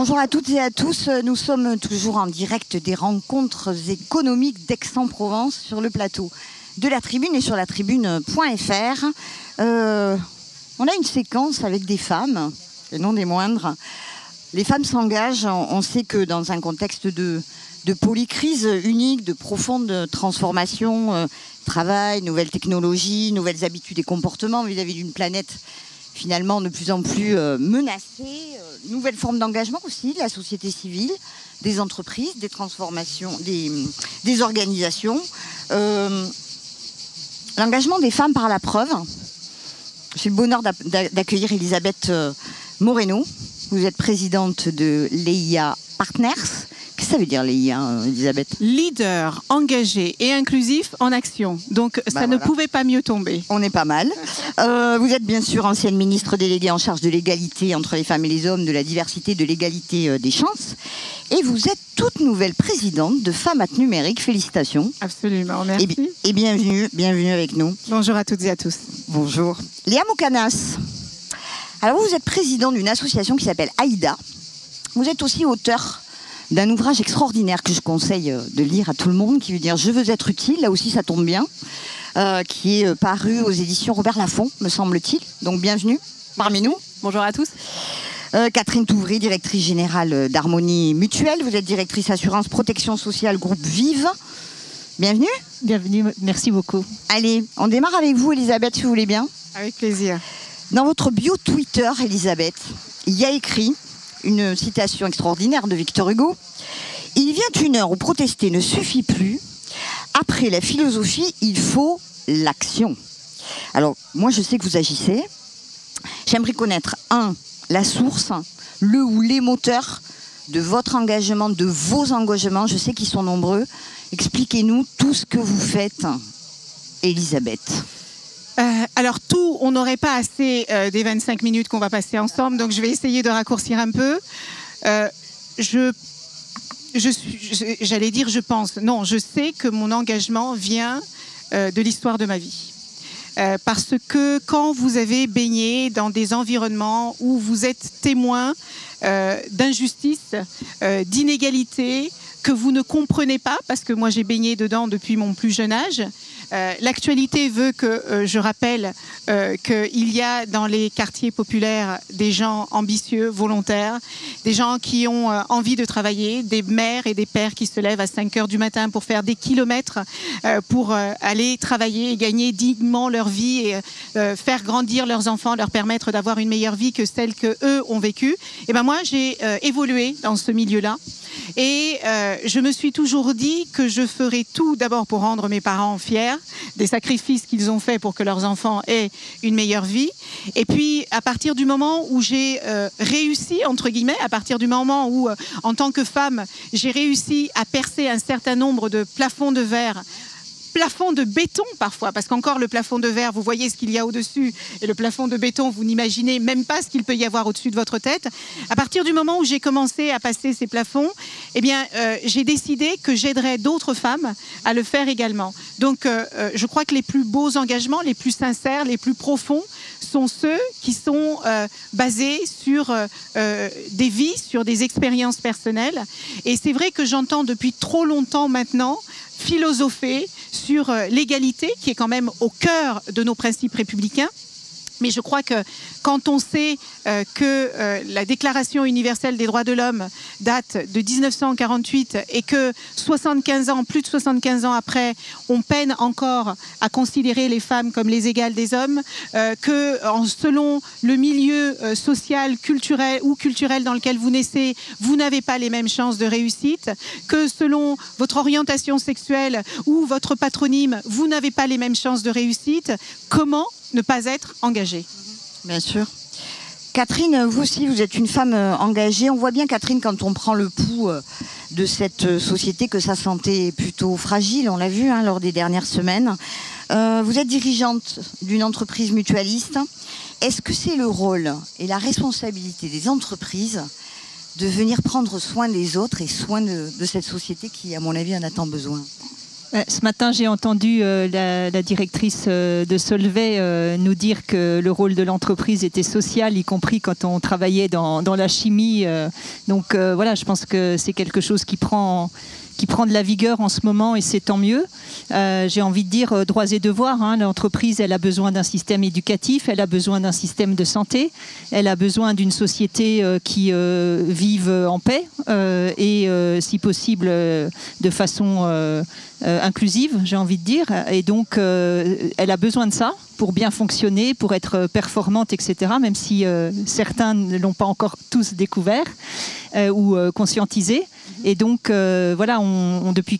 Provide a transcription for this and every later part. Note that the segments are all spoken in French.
Bonjour à toutes et à tous, nous sommes toujours en direct des rencontres économiques d'Aix-en-Provence sur le plateau de la Tribune et sur la tribune.fr. On a une séquence avec des femmes, et non des moindres. Les femmes s'engagent, on sait que dans un contexte de polycrise unique, de profonde transformation, travail, nouvelles technologies, nouvelles habitudes et comportements vis-à-vis d'une planète finalement de plus en plus menacée, nouvelles formes d'engagement aussi, de la société civile, des entreprises, des transformations, des organisations. L'engagement des femmes par la preuve. J'ai le bonheur d'accueillir Elisabeth Moreno. Vous êtes présidente de l'EIA Partners. Qu'est-ce que ça veut dire l'EIA, Elisabeth? Leader, engagé et inclusif en action. Donc ça ne pouvait pas mieux tomber. On est pas mal. Vous êtes bien sûr ancienne ministre déléguée en charge de l'égalité entre les femmes et les hommes, de la diversité, de l'égalité des chances. Et vous êtes toute nouvelle présidente de Femmes at Numérique. Félicitations. Absolument, merci. Et bienvenue avec nous. Bonjour à toutes et à tous. Bonjour. Léa Moukanas. Alors vous êtes présidente d'une association qui s'appelle Aïda. Vous êtes aussi auteur d'un ouvrage extraordinaire que je conseille de lire à tout le monde, qui veut dire « Je veux être utile », là aussi ça tombe bien, qui est paru aux éditions Robert Laffont, me semble-t-il. Donc bienvenue parmi nous. Bonjour à tous. Catherine Touvry, directrice générale d'Harmonie Mutuelle. Vous êtes directrice assurance protection sociale groupe Vive. Bienvenue. Bienvenue, merci beaucoup. Allez, on démarre avec vous, Elisabeth, si vous voulez bien. Avec plaisir. Dans votre bio Twitter, Elisabeth, il y a écrit une citation extraordinaire de Victor Hugo. « Il vient une heure où protester ne suffit plus. Après la philosophie, il faut l'action. » Alors, moi, je sais que vous agissez. J'aimerais connaître, la source, le ou les moteurs de votre engagement, de vos engagements. Je sais qu'ils sont nombreux. Expliquez-nous tout ce que vous faites, Elisabeth. Alors tout, on n'aurait pas assez des 25 minutes qu'on va passer ensemble, donc je vais essayer de raccourcir un peu. Je sais que mon engagement vient de l'histoire de ma vie. Parce que quand vous avez baigné dans des environnements où vous êtes témoin d'injustice, d'inégalité, que vous ne comprenez pas, parce que moi j'ai baigné dedans depuis mon plus jeune âge. L'actualité veut que je rappelle qu'il y a dans les quartiers populaires des gens ambitieux, volontaires, des gens qui ont envie de travailler, des mères et des pères qui se lèvent à 5 heures du matin pour faire des kilomètres pour aller travailler et gagner dignement leur vie et faire grandir leurs enfants, leur permettre d'avoir une meilleure vie que celle qu'eux ont vécue. Et ben moi j'ai évolué dans ce milieu-là. Et je me suis toujours dit que je ferais tout d'abord pour rendre mes parents fiers des sacrifices qu'ils ont faits pour que leurs enfants aient une meilleure vie. Et puis, à partir du moment où j'ai réussi, entre guillemets, à partir du moment où, en tant que femme, j'ai réussi à percer un certain nombre de plafonds de verre, plafond de béton parfois, parce qu'encore le plafond de verre, vous voyez ce qu'il y a au-dessus, et le plafond de béton, vous n'imaginez même pas ce qu'il peut y avoir au-dessus de votre tête. À partir du moment où j'ai commencé à passer ces plafonds, eh bien, j'ai décidé que j'aiderais d'autres femmes à le faire également. Donc, je crois que les plus beaux engagements, les plus sincères, les plus profonds, sont ceux qui sont basés sur des vies, sur des expériences personnelles. Et c'est vrai que j'entends depuis trop longtemps maintenant philosopher sur l'égalité, qui est quand même au cœur de nos principes républicains. Mais je crois que quand on sait que la Déclaration universelle des droits de l'homme date de 1948 et que 75 ans, plus de 75 ans après, on peine encore à considérer les femmes comme les égales des hommes, que selon le milieu social, culturel dans lequel vous naissez, vous n'avez pas les mêmes chances de réussite, que selon votre orientation sexuelle ou votre patronyme, vous n'avez pas les mêmes chances de réussite, comment ne pas être engagée? Bien sûr. Catherine, vous aussi, vous êtes une femme engagée. On voit bien, Catherine, quand on prend le pouls de cette société, que sa santé est plutôt fragile. On l'a vu lors des dernières semaines. Vous êtes dirigeante d'une entreprise mutualiste. Est-ce que c'est le rôle et la responsabilité des entreprises de venir prendre soin des autres et soin de cette société qui, à mon avis, en a tant besoin? Ce matin, j'ai entendu la directrice de Solvay nous dire que le rôle de l'entreprise était social, y compris quand on travaillait dans la chimie. Donc voilà, je pense que c'est quelque chose qui prend de la vigueur en ce moment et c'est tant mieux. J'ai envie de dire droits et devoirs. Hein. L'entreprise, elle a besoin d'un système éducatif, elle a besoin d'un système de santé, elle a besoin d'une société qui vive en paix et si possible de façon inclusive, j'ai envie de dire. Et donc, elle a besoin de ça pour bien fonctionner, pour être performante, etc., même si certains ne l'ont pas encore tous découvert ou conscientisé. Et donc, voilà, depuis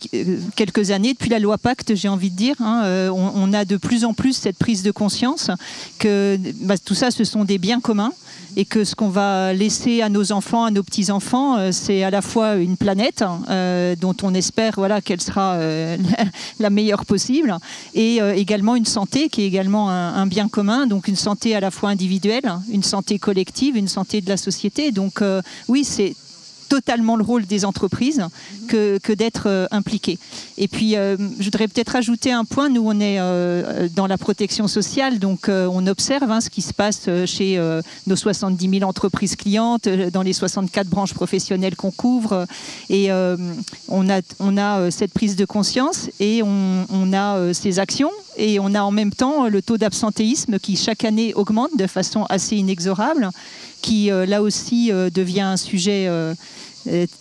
quelques années, depuis la loi Pacte, j'ai envie de dire, hein, on a de plus en plus cette prise de conscience que tout ça, ce sont des biens communs et que ce qu'on va laisser à nos enfants, à nos petits-enfants, c'est à la fois une planète dont on espère voilà, qu'elle sera la meilleure possible et également une santé qui est également un bien commun, donc une santé à la fois individuelle, une santé collective, une santé de la société. Donc oui, c'est totalement le rôle des entreprises que d'être impliquées. Et puis, je voudrais peut-être ajouter un point. Nous, on est dans la protection sociale, donc on observe ce qui se passe chez nos 70 000 entreprises clientes, dans les 64 branches professionnelles qu'on couvre. Et on a cette prise de conscience et on a ces actions. Et on a en même temps le taux d'absentéisme qui, chaque année, augmente de façon assez inexorable, qui, là aussi, devient un sujet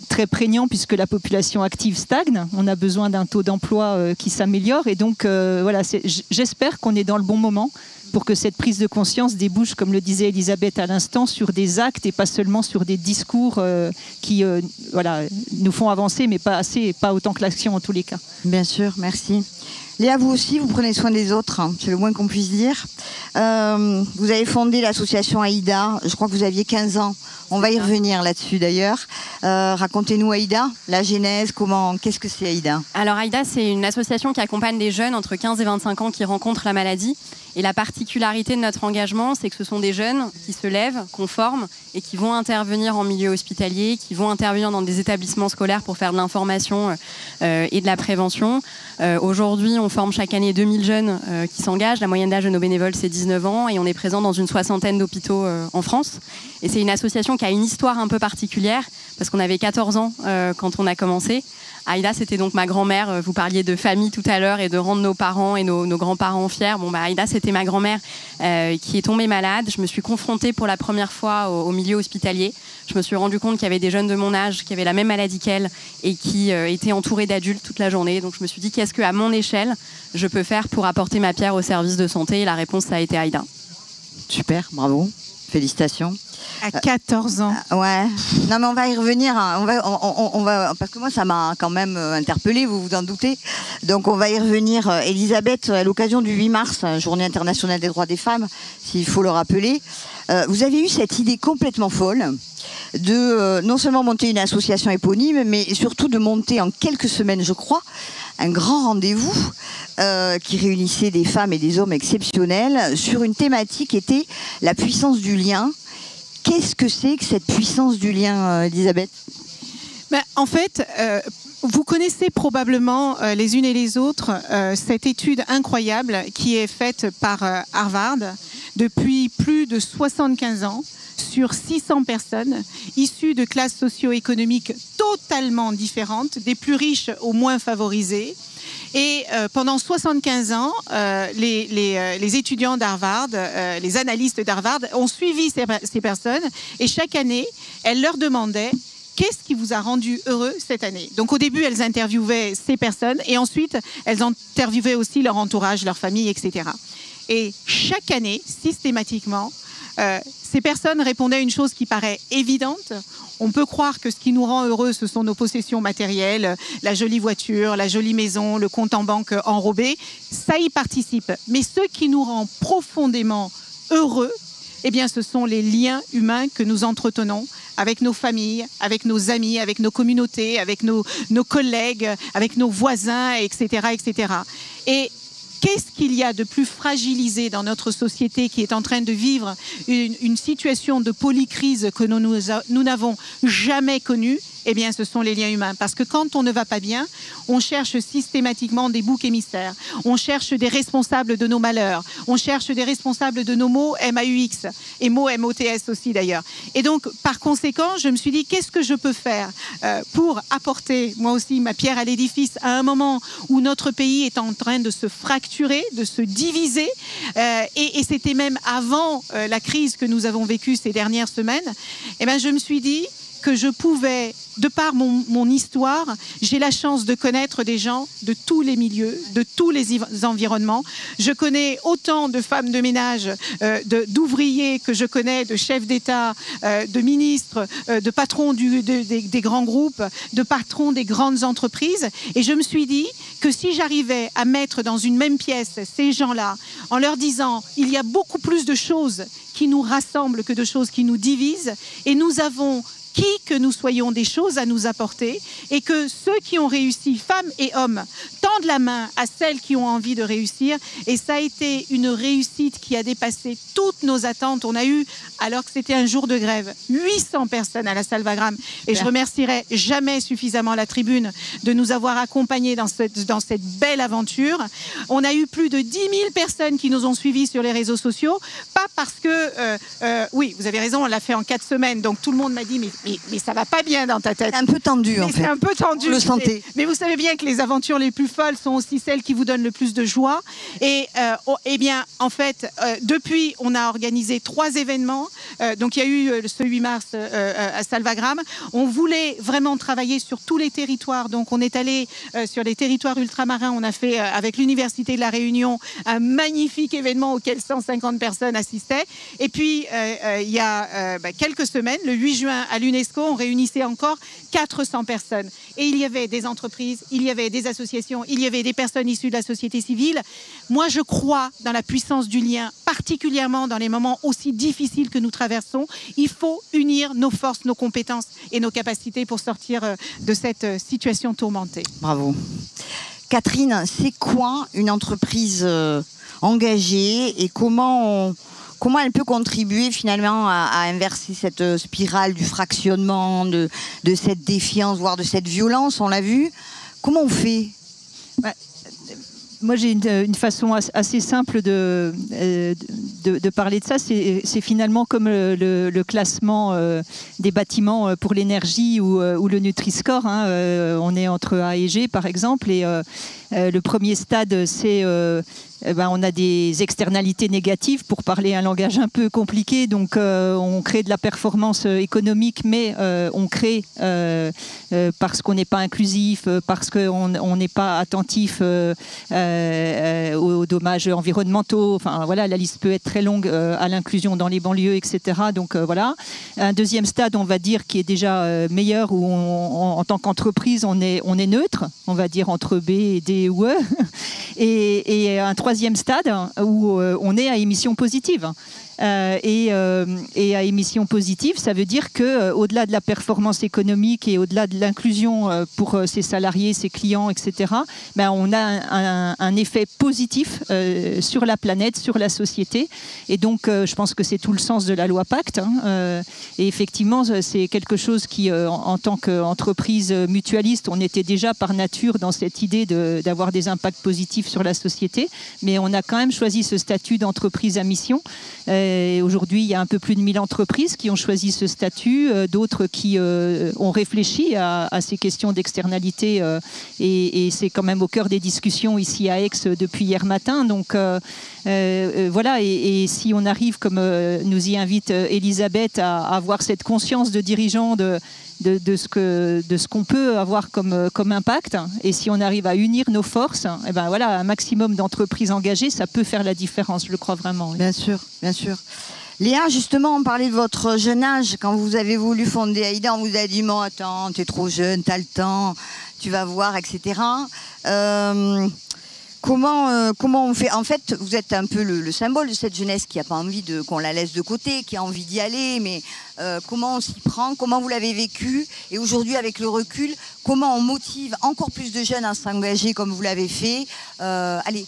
très prégnant puisque la population active stagne. On a besoin d'un taux d'emploi qui s'améliore. Et donc, voilà, j'espère qu'on est dans le bon moment pour que cette prise de conscience débouche, comme le disait Elisabeth à l'instant, sur des actes et pas seulement sur des discours qui voilà, nous font avancer, mais pas assez et pas autant que l'action en tous les cas. Bien sûr, merci. Léa, vous aussi, vous prenez soin des autres, hein, c'est le moins qu'on puisse dire. Vous avez fondé l'association Aïda, je crois que vous aviez 15 ans. On va y revenir là-dessus d'ailleurs. Racontez-nous Aïda, la genèse, qu'est-ce que c'est Aïda ? Alors Aïda, c'est une association qui accompagne des jeunes entre 15 et 25 ans qui rencontrent la maladie. Et la particularité de notre engagement, c'est que ce sont des jeunes qui se lèvent, qu'on forme et qui vont intervenir en milieu hospitalier, qui vont intervenir dans des établissements scolaires pour faire de l'information et de la prévention. Aujourd'hui, on forme chaque année 2000 jeunes qui s'engagent. La moyenne d'âge de nos bénévoles, c'est 19 ans et on est présent dans une 60aine d'hôpitaux en France. Et c'est une association qui a une histoire un peu particulière parce qu'on avait 14 ans quand on a commencé. Aïda, c'était donc ma grand-mère. Vous parliez de famille tout à l'heure et de rendre nos parents et nos grands-parents fiers. Bon, Aïda, c'était ma grand-mère qui est tombée malade. Je me suis confrontée pour la première fois au milieu hospitalier. Je me suis rendu compte qu'il y avait des jeunes de mon âge qui avaient la même maladie qu'elle et qui étaient entourés d'adultes toute la journée. Donc je me suis dit, qu'est-ce qu'à mon échelle, je peux faire pour apporter ma pierre au service de santé ? Et la réponse, ça a été Aïda. Super, bravo, félicitations. À 14 ans. Ouais. Non mais on va y revenir. Hein. On va parce que moi ça m'a quand même interpellée, vous vous en doutez. Donc on va y revenir. Elisabeth, à l'occasion du 8 mars, Journée internationale des droits des femmes, s'il faut le rappeler, vous avez eu cette idée complètement folle de non seulement monter une association éponyme, mais surtout de monter en quelques semaines, je crois, un grand rendez-vous qui réunissait des femmes et des hommes exceptionnels sur une thématique qui était la puissance du lien. Qu'est-ce que c'est que cette puissance du lien, Elisabeth ? En fait, vous connaissez probablement les unes et les autres cette étude incroyable qui est faite par Harvard depuis plus de 75 ans sur 600 personnes issues de classes socio-économiques totalement différentes, des plus riches aux moins favorisés. Et pendant 75 ans, les étudiants d'Harvard, les analystes d'Harvard ont suivi ces personnes et chaque année, elles leur demandaient qu'est-ce qui vous a rendu heureux cette année. Donc au début, elles interviewaient ces personnes et ensuite, elles interviewaient aussi leur entourage, leur famille, etc. Et chaque année, systématiquement, ces personnes répondaient à une chose qui paraît évidente. On peut croire que ce qui nous rend heureux, ce sont nos possessions matérielles, la jolie voiture, la jolie maison, le compte en banque enrobé. Ça y participe. Mais ce qui nous rend profondément heureux, eh bien, ce sont les liens humains que nous entretenons avec nos familles, avec nos amis, avec nos communautés, avec nos collègues, avec nos voisins, etc., etc. Et Qu'est-ce qu'il y a de plus fragilisé dans notre société qui est en train de vivre une situation de polycrise que nous n'avons jamais connue? Eh bien, ce sont les liens humains. Parce que quand on ne va pas bien, on cherche systématiquement des boucs émissaires. On cherche des responsables de nos malheurs. On cherche des responsables de nos maux MAUX et mots MOTS aussi d'ailleurs. Et donc, par conséquent, je me suis dit, qu'est-ce que je peux faire pour apporter, moi aussi, ma pierre à l'édifice à un moment où notre pays est en train de se fracturer, de se diviser. Et c'était même avant la crise que nous avons vécue ces dernières semaines. Eh bien, je me suis dit que je pouvais, de par mon histoire, j'ai la chance de connaître des gens de tous les milieux, de tous les environnements. Je connais autant de femmes de ménage, d'ouvriers que je connais, de chefs d'État, de ministres, de patrons des grands groupes, de patrons des grandes entreprises. Et je me suis dit que si j'arrivais à mettre dans une même pièce ces gens-là, en leur disant il y a beaucoup plus de choses qui nous rassemblent que de choses qui nous divisent, et nous avons qui que nous soyons des choses à nous apporter, et que ceux qui ont réussi, femmes et hommes, tendent la main à celles qui ont envie de réussir. Et ça a été une réussite qui a dépassé toutes nos attentes. On a eu, alors que c'était un jour de grève, 800 personnes à la salle Wagram. Et je remercierai jamais suffisamment la tribune de nous avoir accompagnés dans cette belle aventure. On a eu plus de 10 000 personnes qui nous ont suivis sur les réseaux sociaux. Pas parce que... oui, vous avez raison, on l'a fait en 4 semaines. Donc tout le monde m'a dit, mais ça va pas bien dans ta tête. C'est un peu tendu, en fait. C'est un peu tendu. On le sentait. Mais vous savez bien que les aventures les plus folles sont aussi celles qui vous donnent le plus de joie. Et eh bien, en fait, depuis, on a organisé 3 événements. Donc, il y a eu ce 8 mars à salle Wagram. On voulait vraiment travailler sur tous les territoires. Donc, on est allé sur les territoires ultramarins. On a fait, avec l'Université de La Réunion, un magnifique événement auquel 150 personnes assistaient. Et puis, il y a quelques semaines, le 8 juin, à l'UNESCO, on réunissait encore 400 personnes. Et il y avait des entreprises, il y avait des associations, il y avait des personnes issues de la société civile. Moi, je crois dans la puissance du lien, particulièrement dans les moments aussi difficiles que nous traversons. Il faut unir nos forces, nos compétences et nos capacités pour sortir de cette situation tourmentée. Bravo. Catherine, c'est quoi une entreprise engagée et comment elle peut contribuer finalement à inverser cette spirale du fractionnement, de cette défiance, voire de cette violence, on l'a vu. Comment on fait ? Moi, j'ai une façon assez simple de parler de ça. C'est finalement comme le classement des bâtiments pour l'énergie ou le Nutri-Score. On est entre A et G, par exemple. Et le premier stade, c'est... on a des externalités négatives, pour parler un langage un peu compliqué. Donc, on crée de la performance économique, mais on crée parce qu'on n'est pas inclusif, parce qu'on n'est pas attentif aux dommages environnementaux. Enfin, voilà, la liste peut être très longue, à l'inclusion dans les banlieues, etc. Donc, voilà. Un deuxième stade, on va dire, qui est déjà meilleur, où en tant qu'entreprise, on est neutre, on va dire entre B et D ou E. Et un troisième stade où on est à émissions positives. Et à émissions positives, ça veut dire qu'au-delà de la performance économique et au-delà de l'inclusion pour ses salariés, ses clients, etc., on a un effet positif sur la planète, sur la société. Et donc, je pense que c'est tout le sens de la loi Pacte. Et effectivement, c'est quelque chose qui, en tant qu'entreprise mutualiste, on était déjà par nature dans cette idée d'avoir des impacts positifs sur la société. Mais on a quand même choisi ce statut d'entreprise à mission. Aujourd'hui, il y a un peu plus de 1000 entreprises qui ont choisi ce statut, d'autres qui ont réfléchi à ces questions d'externalité et c'est quand même au cœur des discussions ici à Aix depuis hier matin. Donc voilà, et si on arrive, comme nous y invite Elisabeth, à avoir cette conscience de dirigeants de ce qu'on peut avoir comme impact, et si on arrive à unir nos forces, voilà, un maximum d'entreprises engagées, ça peut faire la différence, je le crois vraiment. Oui. Bien sûr, bien sûr. Léa, justement, on parlait de votre jeune âge. Quand vous avez voulu fonder Aïda, on vous a dit « Bon, attends, t'es trop jeune, t'as le temps, tu vas voir, etc. » Comment on fait ? En fait, vous êtes un peu le symbole de cette jeunesse qui n'a pas envie qu'on la laisse de côté, qui a envie d'y aller, mais comment on s'y prend, comment vous l'avez vécu, et aujourd'hui avec le recul, comment on motive encore plus de jeunes à s'engager comme vous l'avez fait. Allez,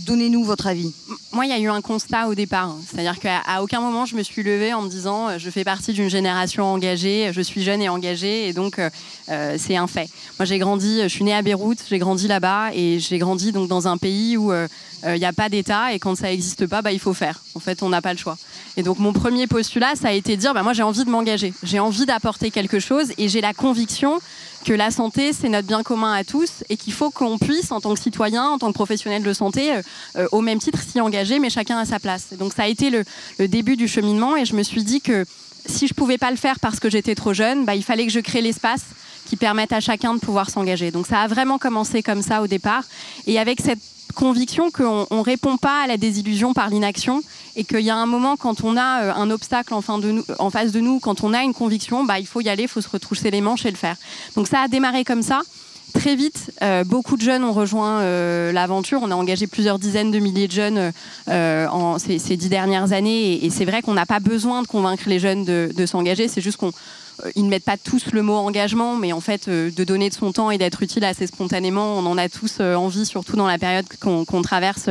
donnez-nous votre avis. Moi, il y a eu un constat au départ. C'est-à-dire qu'à aucun moment, je me suis levée en me disant je fais partie d'une génération engagée, je suis jeune et engagée, et donc c'est un fait. Moi, je suis née à Beyrouth, j'ai grandi là-bas, et j'ai grandi donc dans un pays où il n'y a pas d'État, et quand ça n'existe pas, il faut faire. En fait, on n'a pas le choix. Et donc, mon premier postulat, ça a été de dire moi, j'ai envie de m'engager. J'ai envie d'apporter quelque chose, et j'ai la conviction que la santé, c'est notre bien commun à tous, et qu'il faut qu'on puisse, en tant que citoyen, en tant que professionnel de santé, au même titre s'y engager, mais chacun à sa place. Et donc ça a été le début du cheminement, et je me suis dit que si je ne pouvais pas le faire parce que j'étais trop jeune, il fallait que je crée l'espace qui permette à chacun de pouvoir s'engager. Donc ça a vraiment commencé comme ça au départ, et avec cette conviction qu'on ne répond pas à la désillusion par l'inaction, et qu'il y a un moment, quand on a un obstacle en face de nous, quand on a une conviction, il faut y aller, il faut se retrousser les manches et le faire. Donc ça a démarré comme ça. Très vite, beaucoup de jeunes ont rejoint l'aventure. On a engagé plusieurs dizaines de milliers de jeunes ces 10 dernières années, et c'est vrai qu'on n'a pas besoin de convaincre les jeunes de s'engager, c'est juste ils ne mettent pas tous le mot engagement, mais en fait, de donner de son temps et d'être utile assez spontanément, on en a tous envie, surtout dans la période qu'on traverse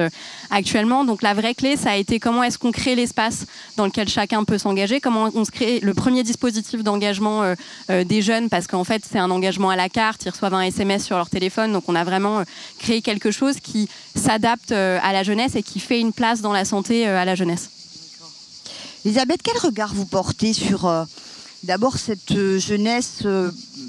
actuellement. Donc la vraie clé, ça a été comment est-ce qu'on crée l'espace dans lequel chacun peut s'engager, comment on se crée le premier dispositif d'engagement des jeunes, parce qu'en fait, c'est un engagement à la carte, ils reçoivent un SMS sur leur téléphone, donc on a vraiment créé quelque chose qui s'adapte à la jeunesse et qui fait une place dans la santé à la jeunesse. Elisabeth, quel regard vous portez sur... D'abord, cette jeunesse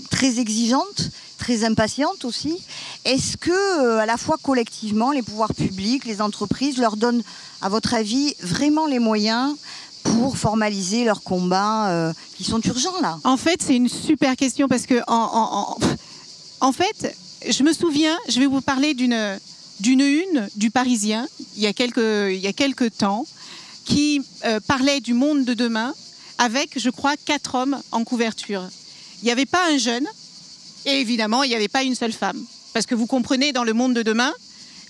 très exigeante, très impatiente aussi. Est-ce que, à la fois collectivement, les pouvoirs publics, les entreprises leur donnent, à votre avis, vraiment les moyens pour formaliser leurs combats qui sont urgents là? En fait, c'est une super question parce que, en fait, je me souviens, je vais vous parler d'une une du Parisien il y a quelques temps qui parlait du monde de demain, avec, je crois, 4 hommes en couverture. Il n'y avait pas un jeune, et évidemment, il n'y avait pas une seule femme. Parce que vous comprenez, dans le monde de demain,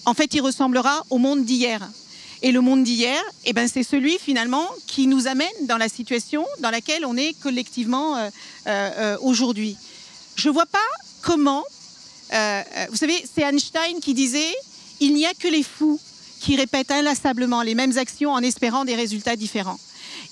en fait, il ressemblera au monde d'hier. Et le monde d'hier, c'est celui, finalement, qui nous amène dans la situation dans laquelle on est collectivement aujourd'hui. Je ne vois pas comment... vous savez, c'est Einstein qui disait « Il n'y a que les fous qui répètent inlassablement les mêmes actions en espérant des résultats différents ».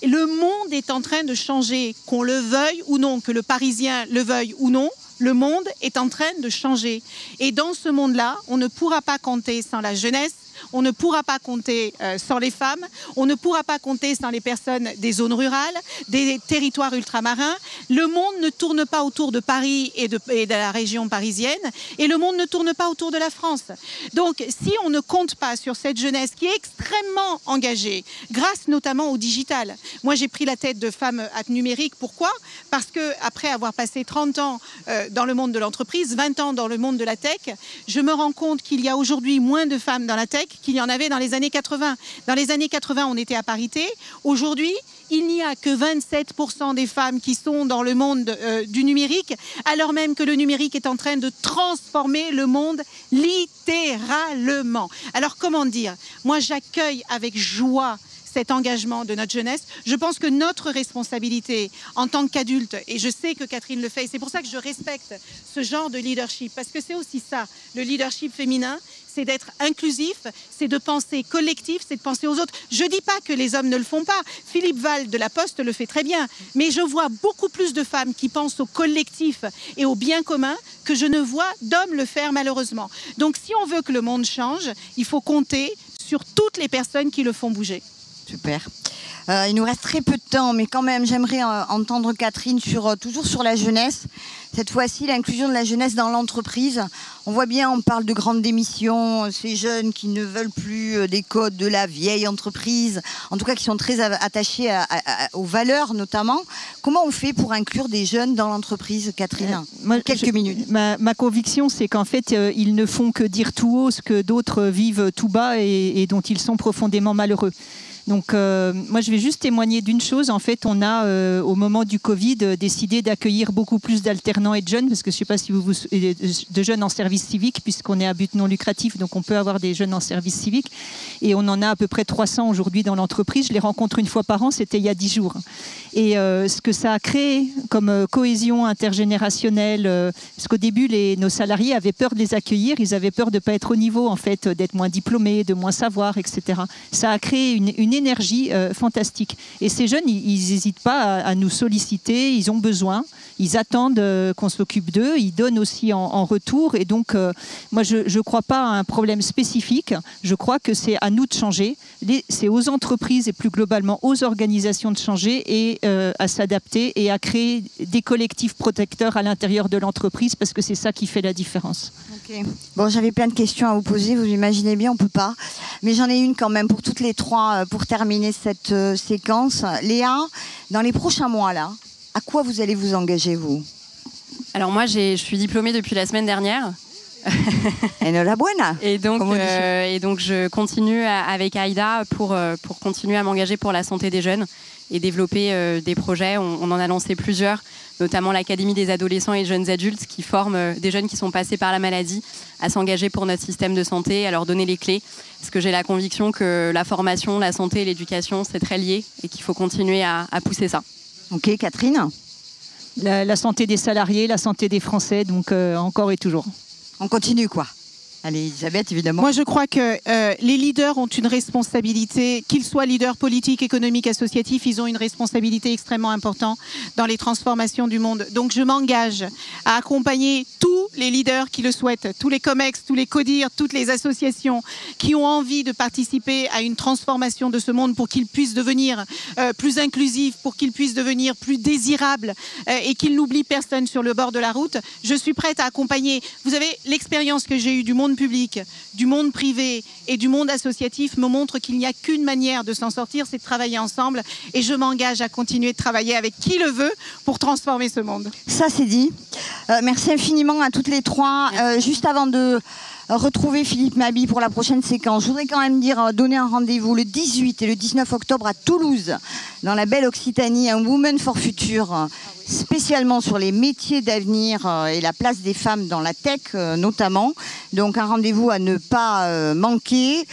Le monde est en train de changer, qu'on le veuille ou non, que le Parisien le veuille ou non, le monde est en train de changer. Et dans ce monde-là, on ne pourra pas compter sans la jeunesse, on ne pourra pas compter sans les femmes, on ne pourra pas compter sans les personnes des zones rurales, des territoires ultramarins. Le monde ne tourne pas autour de Paris et de la région parisienne, et le monde ne tourne pas autour de la France. Donc, si on ne compte pas sur cette jeunesse qui est extrêmement engagée, grâce notamment au digital. Moi, j'ai pris la tête de Femmes Hack Numérique. Pourquoi? Parce que après avoir passé 30 ans dans le monde de l'entreprise, 20 ans dans le monde de la tech, je me rends compte qu'il y a aujourd'hui moins de femmes dans la tech qu'il y en avait dans les années 80. Dans les années 80, on était à parité. Aujourd'hui, il n'y a que 27% des femmes qui sont dans le monde du numérique, alors même que le numérique est en train de transformer le monde littéralement. Alors, comment dire? Moi, j'accueille avec joie cet engagement de notre jeunesse. Je pense que notre responsabilité en tant qu'adulte, et je sais que Catherine le fait, et c'est pour ça que je respecte ce genre de leadership, parce que c'est aussi ça, le leadership féminin, c'est d'être inclusif, c'est de penser collectif, c'est de penser aux autres. Je ne dis pas que les hommes ne le font pas. Philippe Val de La Poste le fait très bien. Mais je vois beaucoup plus de femmes qui pensent au collectif et au bien commun que je ne vois d'hommes le faire malheureusement. Donc si on veut que le monde change, il faut compter sur toutes les personnes qui le font bouger. Super. Il nous reste très peu de temps, mais quand même, j'aimerais entendre Catherine toujours sur la jeunesse. Cette fois-ci, l'inclusion de la jeunesse dans l'entreprise. On voit bien, on parle de grandes démissions, ces jeunes qui ne veulent plus des codes de la vieille entreprise, en tout cas qui sont très attachés aux valeurs notamment. Comment on fait pour inclure des jeunes dans l'entreprise, Catherine? Quelques minutes. Ma conviction, c'est qu'en fait, ils ne font que dire tout haut ce que d'autres vivent tout bas et dont ils sont profondément malheureux. Donc moi je vais juste témoigner d'une chose. En fait, on a au moment du Covid décidé d'accueillir beaucoup plus d'alternants et de jeunes, parce que je ne sais pas si de jeunes en service civique, puisqu'on est à but non lucratif, donc on peut avoir des jeunes en service civique. Et on en a à peu près 300 aujourd'hui dans l'entreprise. Je les rencontre une fois par an, c'était il y a 10 jours. Et ce que ça a créé comme cohésion intergénérationnelle, parce qu'au début, nos salariés avaient peur de les accueillir, ils avaient peur de ne pas être au niveau, en fait, d'être moins diplômés, de moins savoir, etc. Ça a créé une énergie fantastique. Et ces jeunes, ils n'hésitent pas à nous solliciter, ils ont besoin, ils attendent qu'on s'occupe d'eux, ils donnent aussi en retour. Et donc, moi, je ne crois pas à un problème spécifique, je crois que c'est à nous de changer, c'est aux entreprises et plus globalement aux organisations de changer et à s'adapter et à créer des collectifs protecteurs à l'intérieur de l'entreprise, parce que c'est ça qui fait la différence. Okay. Bon, j'avais plein de questions à vous poser, vous imaginez bien, on ne peut pas. Mais j'en ai une quand même pour toutes les trois, pour terminer cette séquence. Léa, dans les prochains mois, là, à quoi vous allez vous engager, vous? Alors moi, je suis diplômée depuis la semaine dernière. Enhorabuena. Et donc je continue avec Aïda pour continuer à m'engager pour la santé des jeunes et développer des projets. On en a lancé plusieurs, notamment l'Académie des adolescents et jeunes adultes qui forment des jeunes qui sont passés par la maladie à s'engager pour notre système de santé, à leur donner les clés. Parce que j'ai la conviction que la formation, la santé et l'éducation, c'est très lié et qu'il faut continuer à pousser ça. Ok, Catherine. La santé des salariés, la santé des Français, donc encore et toujours. On continue, quoi. Allez, Elisabeth, évidemment. Moi, je crois que les leaders ont une responsabilité, qu'ils soient leaders politiques, économiques, associatifs, ils ont une responsabilité extrêmement importante dans les transformations du monde. Donc, je m'engage à accompagner tous les leaders qui le souhaitent, tous les COMEX, tous les CODIR, toutes les associations qui ont envie de participer à une transformation de ce monde pour qu'il puisse devenir plus inclusif, pour qu'il puisse devenir plus désirable et qu'il n'oublie personne sur le bord de la route. Je suis prête à accompagner. Vous avez l'expérience que j'ai eue du monde public, du monde privé et du monde associatif me montre qu'il n'y a qu'une manière de s'en sortir, c'est de travailler ensemble. Et je m'engage à continuer de travailler avec qui le veut pour transformer ce monde. Ça, c'est dit. Merci infiniment à toutes les trois. Juste avant de retrouver Philippe Maby pour la prochaine séquence, je voudrais quand même donner un rendez-vous le 18 et le 19 octobre à Toulouse, dans la belle Occitanie, un Women for Future, spécialement sur les métiers d'avenir et la place des femmes dans la tech notamment. Donc un rendez-vous à ne pas manquer.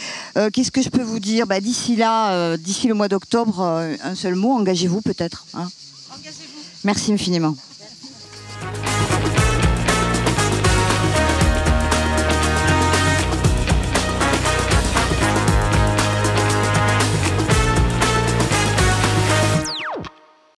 Qu'est-ce que je peux vous dire? D'ici là, d'ici le mois d'octobre, un seul mot, engagez-vous peut-être. Hein. Engagez-vous. Merci infiniment.